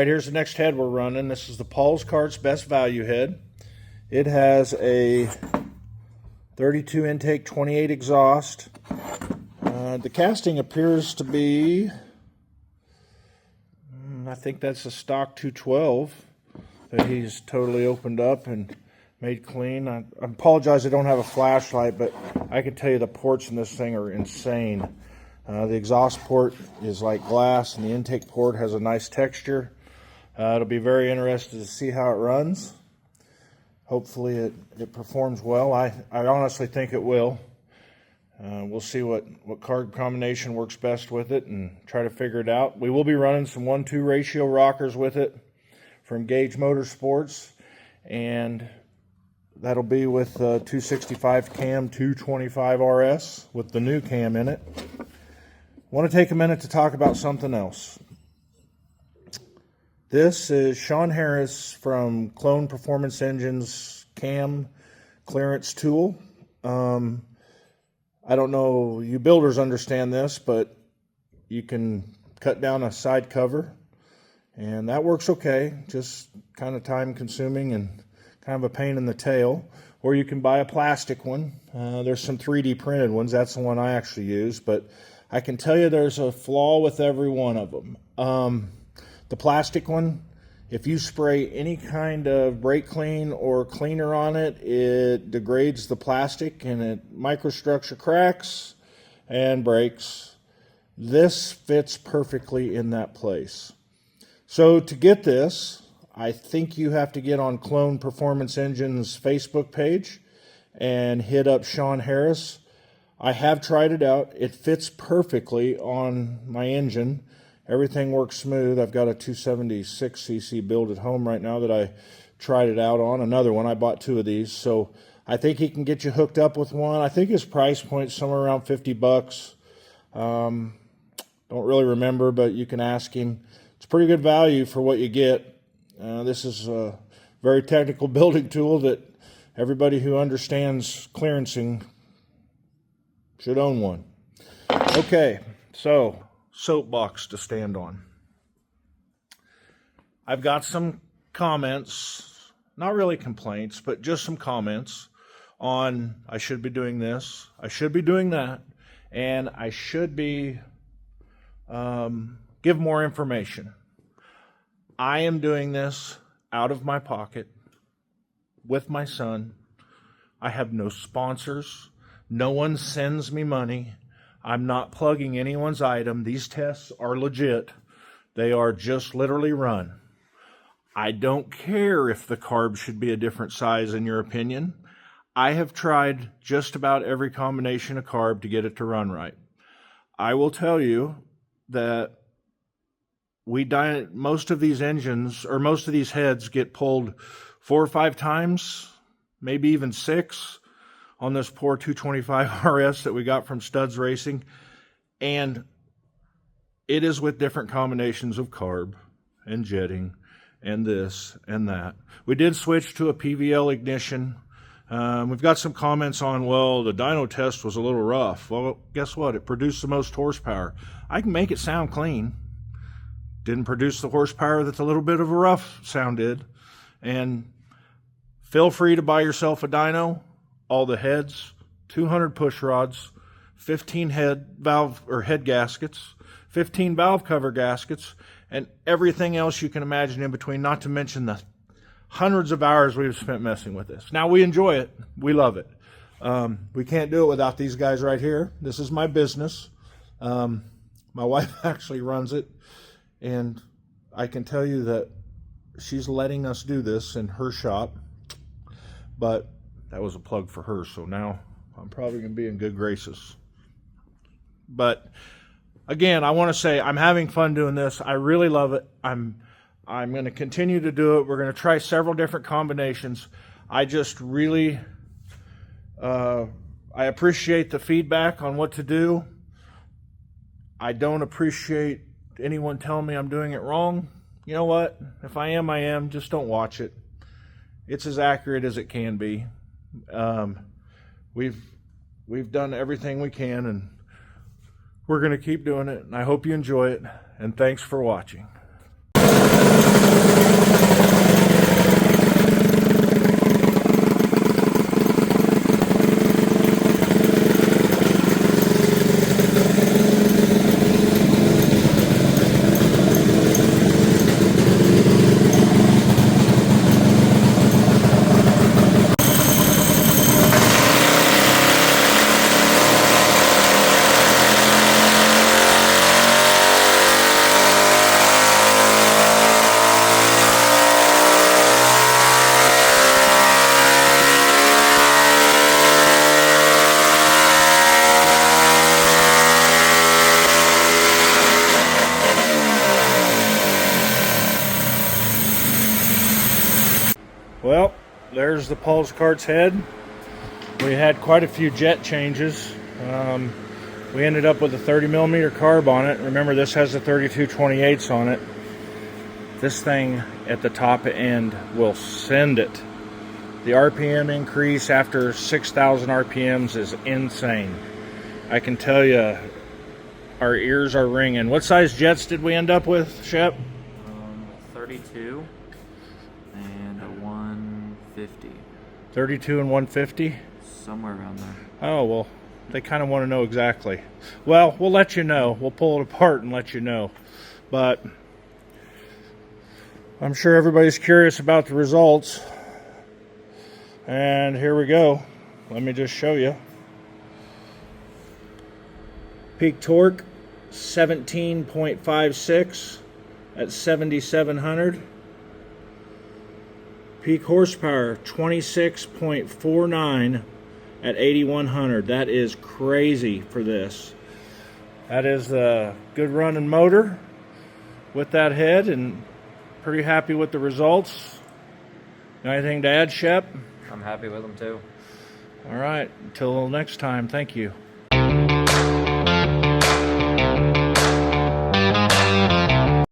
right, here's the next head we're running. This is the Paul's Karts Best Value head. It has a 32 intake, 28 exhaust. The casting appears to be, I think that's a stock 212 that he's totally opened up and made clean. I apologize I don't have a flashlight, but I can tell you the ports in this thing are insane. The exhaust port is like glass, and the intake port has a nice texture. It'll be very interesting to see how it runs. Hopefully it performs well. I honestly think it will. We'll see what carb combination works best with it and try to figure it out. We will be running some 1-2 ratio rockers with it from Gage Motorsports, and that'll be with 265 cam 225 RS with the new cam in it. I want to take a minute to talk about something else. This is Sean Harris from Clone Performance Engines cam clearance tool. I don't know, you builders understand this, but you can cut down a side cover, and that works okay. Just kind of time consuming and kind of a pain in the tail. Or you can buy a plastic one. There's some 3D printed ones. That's the one I actually use, but I can tell you there's a flaw with every one of them. The plastic one, if you spray any kind of brake clean or cleaner on it, it degrades the plastic and it microstructure cracks and breaks. This fits perfectly in that place. So to get this, I think you have to get on Clone Performance Engines Facebook page and hit up Sean Harris. I have tried it out. It fits perfectly on my engine. Everything works smooth. I've got a 276cc build at home right now that I tried it out on. Another one. I bought 2 of these. So I think he can get you hooked up with one. I think his price point is somewhere around 50 bucks. Don't really remember, but you can ask him. It's pretty good value for what you get. This is a very technical building tool that everybody who understands clearancing should own one. Okay, so soapbox to stand on. I've got some comments, not really complaints, but just some comments on I should be doing this, I should be doing that, and I should be give more information. I am doing this out of my pocket with my son. I have no sponsors. No one sends me money. I'm not plugging anyone's item. These tests are legit. They are just literally run. I don't care if the carb should be a different size in your opinion. I have tried just about every combination of carb to get it to run right. I will tell you that most of these engines, or most of these heads, get pulled 4 or 5 times, maybe even 6, on this poor 225 RS that we got from Studs Racing. And it is with different combinations of carb and jetting and this and that. We did switch to a PVL ignition. We've got some comments on, well, the dyno test was a little rough. Well, guess what? It produced the most horsepower. I can make it sound clean. Didn't produce the horsepower that the little bit of a rough sound did. And feel free to buy yourself a dyno. All the heads, 200 push rods, 15 head valve or head gaskets, 15 valve cover gaskets, and everything else you can imagine in between, not to mention the hundreds of hours we've spent messing with this. Now, we enjoy it. We love it. We can't do it without these guys right here. This is my business. My wife actually runs it, and I can tell you that she's letting us do this in her shop, but that was a plug for her, so now I'm probably going to be in good graces. But again, I want to say I'm having fun doing this. I really love it. I'm going to continue to do it. We're going to try several different combinations. I just really I appreciate the feedback on what to do. I don't appreciate anyone telling me I'm doing it wrong. You know what? If I am, I am. Just don't watch it. It's as accurate as it can be. We've done everything we can, and we're going to keep doing it. And I hope you enjoy it. And thanks for watching. There's the Paul's Karts head. We had quite a few jet changes. We ended up with a 30mm carb on it. Remember, this has a 32/28 on it. This thing at the top end will send it. The RPM increase after 6,000 RPMs is insane. I can tell you, our ears are ringing. What size jets did we end up with, Shep? 32 and a 150. 32 and 150? Somewhere around there. Oh, well, they kind of want to know exactly. Well, we'll let you know. We'll pull it apart and let you know. But I'm sure everybody's curious about the results. And here we go. Let me just show you. Peak torque, 17.56 at 7,700. Peak horsepower, 26.49 at 8,100. That is crazy for this. That is a good running motor with that head, and pretty happy with the results. Anything to add, Shep? I'm happy with them too. All right, until next time, thank you.